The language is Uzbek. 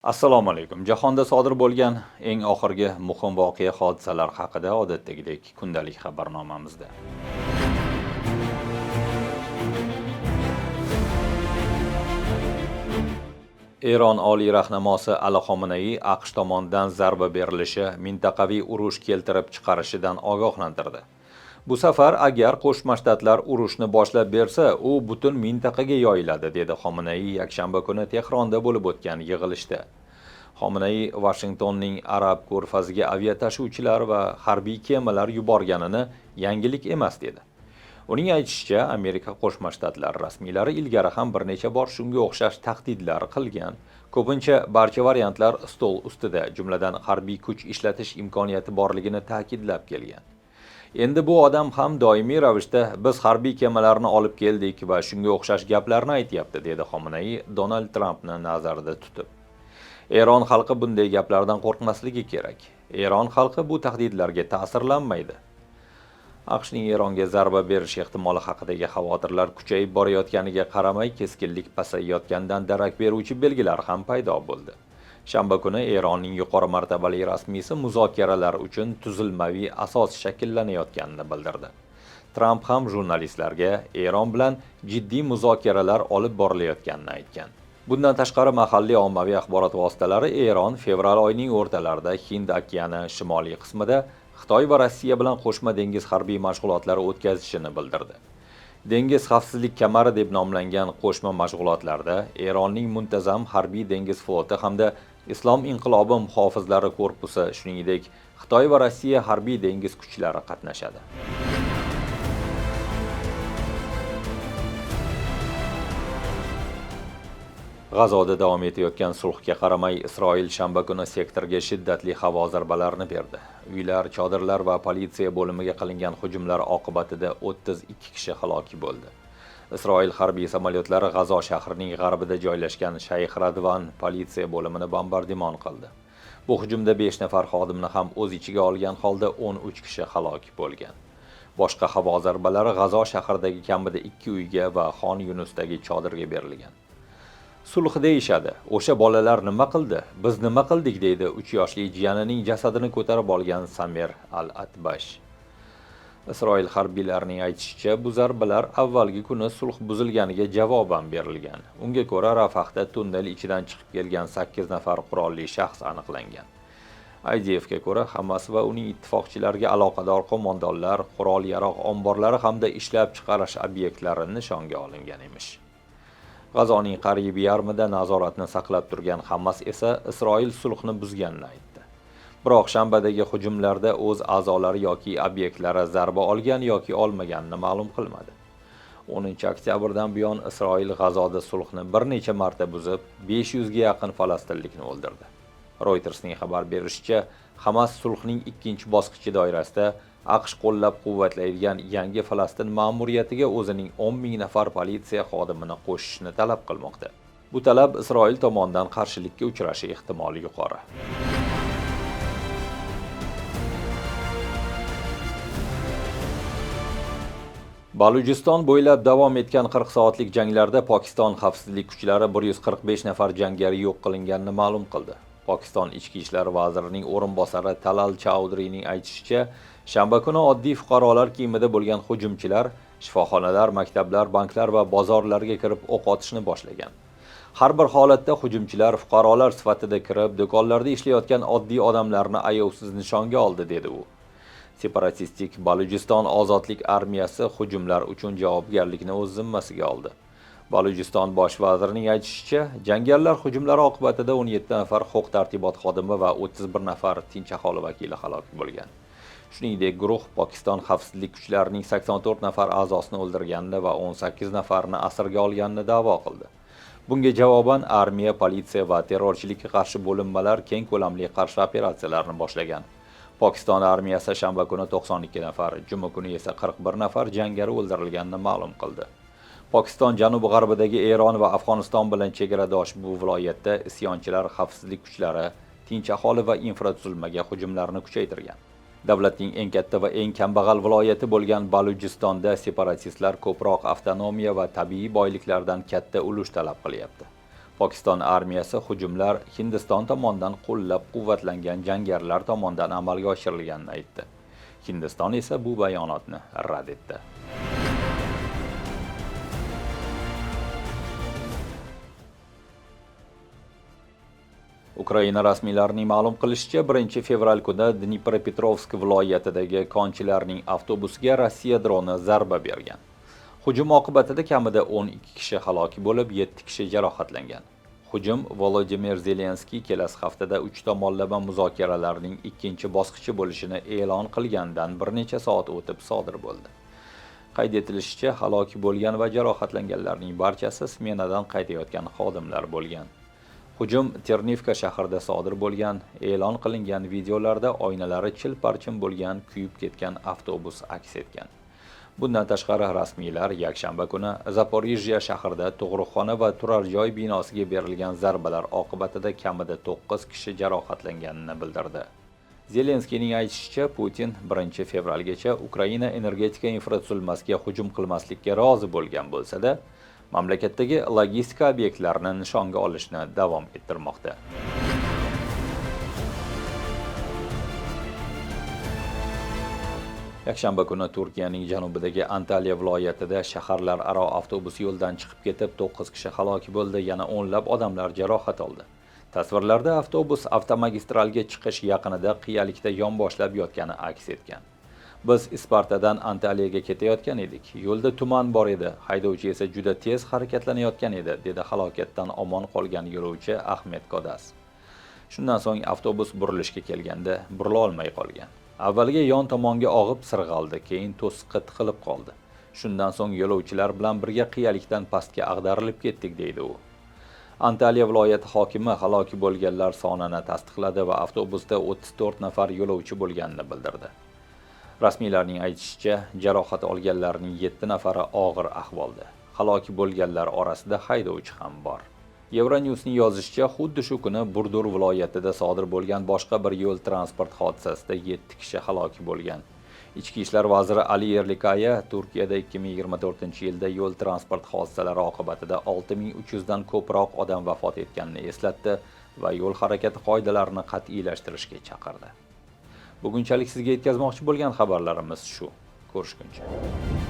Assalomu alaykum. Jahonda sodir bo'lgan eng oxirgi muhim voqea hodisalar haqida odatdagidek kundalik xabarnomamizda. Eron oliy rahnamosi Ali Xomenei AQSh tomonidan zarba berilishi mintaqaviy urush keltirib chiqarishidan ogohlantirdi. Bu safar agar Qo'shma Shtatlar urushni boshlab bersa, u butun mintaqaga yoyiladi, dedi Xomenei yakshanba kuni Tehronda bo'lib o'tgan yig'ilishda. Xomenei Vashingtonning Arab ko'rfaziga aviatashuvchilar va harbiy kemalar yuborganini yangilik emas dedi. Uning aytishicha, Amerika Qo'shma Shtatlari rasmiylari ilgari ham bir necha bor shunga o'xshash tahdidlar qilgan. Ko'pincha barcha variantlar stol ustida, jumladan harbiy kuch ishlatish imkoniyati borligini ta'kidlab kelgan. Endi bu odam ham doimiy ravishda biz harbiy kemalarni olib keldik va shunga o'xshash gaplarni aytyapti, dedi Xomenei Donald Trampni nazarda tutib. Eron xalqi bunday gaplardan qo'rqmasligi kerak. Eron xalqi bu tahdidlarga ta'sirlanmaydi. AQShning Eronga zarba berish ehtimoli haqidagi xavotirlar kuchayib borayotganiga qaramay, keskinlik pasayayotganidan darak beruvchi belgilar ham paydo bo'ldi. Shanba kuni Eronning yuqori martabali rasmiysi muzokaralar uchun tuzilmaviy asos shakllanayotganini bildirdi. Tramp ham jurnalistlarga Eron bilan jiddiy muzokaralar olib borilayotganini aytgan. Bundan tashqari mahalliy ommaviy axborot vositalari Eron fevral oyining o'rtalarida Hind okeani shimoliy qismida Xitoy va Rossiya bilan qo'shma dengiz harbiy mashg'ulotlari o'tkazishini bildirdi. Dengiz xavfsizlik kamari deb nomlangan qo'shma mashg'ulotlarda Eronning muntazam harbiy dengiz floti hamda Islom inqilobi muhofizlari korpusi, shuningdek Xitoy va Rossiya harbiy dengiz kuchlari qatnashadi. G'azoda davom etayotgan sulhga qaramay, Isroil shanba kuni sektorga shiddatli havo zarbalarini berdi. Uylar, chodirlar va politsiya bo'limiga qilingan hujumlar oqibatida 32 kishi halok bo'ldi. Isroil harbiy samolyotlari G'azo shahrining g'arbida joylashgan Shayx Radvan politsiya bo'limini bombardimon qildi. Bu hujumda 5 nafar xodimni ham o'z ichiga olgan holda 13 kishi halok bo'lgan. Boshqa havo zarbalari G'azo shahridagi kamida 2 uyga va Xon Yunusdagi chodirga berilgan. Sulh deyishadi. O'sha bolalar nima qildi? Biz nima qildik, deydi 3 yoshli jiyanining jasadini ko'tarib olgan Samer al-Atbash. Isroil harbiylarining aytishicha, bu zarbalar avvalgi kuni sulh buzilganiga javoban berilgan. Unga ko'ra, Rafahda tunnel ichidan chiqib kelgan 8 nafar qurolli shaxs aniqlangan. IDFga ko'ra, Hamas va uning ittifoqchilariga aloqador qo'mondonlar, qurol-yarog' omborlari hamda ishlab chiqarish obyektlari nishonga olingan emish. G'azoning qariyb yarmida nazoratni saqlab turgan Hamas esa Isroil sulhni buzganini aytdi. Biroq shanbadagi hujumlarda o'z a'zolari yoki obyektlari zarba olgan yoki olmaganini ma'lum qilmadi. 10-oktyabrdan buyon Isroil G'azoda sulhni bir necha marta buzib, 500 ga yaqin falastinlikni o'ldirdi. Reutersning xabar berishicha, Hamas sulhning ikkinchi bosqichi doirasida AQSh qo'llab-quvvatlaydigan yangi Falastin ma'muriyatiga o'zining 10,000 nafar politsiya xodimini qo'shishni talab qilmoqda. Bu talab Isroil tomonidan qarshilikka uchrashi ehtimoli yuqori. Balujiston bo'ylab davom etgan 40 soatlik janglarda Pokiston xavfsizlik kuchlari 145 nafar jangari yo'q qilinganini ma'lum qildi. Pokiston ichki ishlar vazirining o'rinbosari Talal Chaudhryning aytishicha, shanba kuni oddiy fuqarolar kiyimida bo'lgan hujumchilar shifoxonalar, maktablar, banklar va bozorlarga kirib o'q otishni boshlagan. Har bir holatda hujumchilar fuqarolar sifatida kirib, do'konlarda ishlayotgan oddiy odamlarni ayovsiz nishonga oldi, dedi u. Separatistik Balujiston ozodlik armiyasi hujumlar uchun javobgarlikni o'z zimmasiga oldi. Balujiston bosh vazirining aytishicha, jangarilar hujumlari oqibatida 17 nafar huquq-tartibot xodimi va 31 nafar tinch aholi vakili halok bo'lgan. Shuningdek, guruh Pokiston xavfsizlik kuchlarining 84 nafar a'zosini o'ldirganini va 18 nafarini asirga olganini da'vo qildi. Bunga javoban armiya, politsiya va terrorchilikka qarshi bo'linmalar keng ko'lamli qarshi operatsiyalarni boshlagan. Pokiston armiyasi shanba kuni 92 nafar, juma kuni esa 41 nafar jangari o'ldirilganini ma'lum qildi. Pokiston janub-g'arbidagi Eron va Afg'oniston bilan chegaradosh bu viloyatda isyonchilar xavfsizlik kuchlari tinch aholi va infratuzilmaga hujumlarni kuchaytirgan. Davlatning eng katta va eng kambag'al viloyati bo'lgan Balujistonda separatistlar ko'proq avtonomiya va tabiiy boyliklardan katta ulush talab qilyapti. Pokiston armiyasi hujumlar Hindiston tomonidan qo'llab-quvvatlangan jangarilar tomonidan amalga oshirilganini aytdi. Hindiston esa bu bayonotni rad etdi. Ukraina rasmiylarining ma'lum qilishicha, 1 fevral kuni Dnipropetrovsk viloyatidagi konchilarning avtobusiga Rossiya droni zarba bergan. Hujum oqibatida kamida 12 kishi halok bo'lib, 7 kishi jarohatlangan. Hujum Volodimir Zelenskiy kelasi haftada 3 tomonlama muzokaralarning ikkinchi bosqichi bo'lishini e'lon qilgandan bir necha soat o'tib sodir bo'ldi. Qayd etilishicha, halok bo'lgan va jarohatlanganlarning barchasi smenadan qaytayotgan xodimlar bo'lgan. Hujum Ternivka shahrida sodir bo'lgan. E'lon qilingan videolarda oynalari chil-parchin bo'lgan, kuyib ketgan avtobus aks etgan. Bundan tashqari rasmiylar yakshanba kuni Zaporijya shahrida tug'ruqxona va turar joy binosiga berilgan zarbalar oqibatida kamida 9 kishi jarohatlanganini bildirdi. Zelenskiyning aytishicha, Putin 1 fevralgacha Ukraina energetika infratuzilmasiga hujum qilmaslikka rozi bo'lgan bo'lsa-da, mamlakatdagi logistika obyektlarini nishonga olishni davom ettirmoqda. Yakshanba kuni Turkiyaning janubidagi Antalya viloyatida shaharlararo avtobus yo'ldan chiqib ketib, 9 kishi halok bo'ldi, yana o'nlab odamlar jarohat oldi. Tasvirlarda avtobus avtomagistralga chiqish yaqinida qiyalikda yonboshlab yotgani aks etgan. Biz Ispartadan Antalyaga ketayotgan edik. Yo'lda tuman bor edi, haydovchi esa juda tez harakatlanayotgan edi, dedi halokatdan omon qolgan yo'lovchi Ahmed Kodas. Shundan so'ng avtobus burilishga kelganda burila olmay qolgan. Avvaliga yon tomonga og'ib sirg'aldi, keyin to'siqqa tiqilib qoldi. Shundan so'ng yo'lovchilar bilan birga qiyalikdan pastga ag'darilib ketdik, deydi u. Antalya viloyati hokimi halok bo'lganlar sonini tasdiqladi va avtobusda 34 nafar yo'lovchi bo'lganini bildirdi. Rasmiylarning aytishicha, jarohat olganlarning 7 nafari og'ir ahvolda. Halok bo'lganlar orasida haydovchi ham bor. Euronews'ning yozishicha, xuddi shu kuni Burdur viloyatida sodir bo'lgan boshqa bir yo'l transport hodisasida 7 kishi halok bo'lgan. Ichki ishlar vaziri Ali Yerlikaya Turkiyada 2024-yilda yo'l transport hodisalari oqibatida 6300 dan ko'proq odam vafot etganini eslatdi va yo'l harakati qoidalarini qat'iylashtirishga chaqirdi. Bugunchalik sizga yetkazmoqchi bo'lgan xabarlarimiz shu. Ko'rishguncha.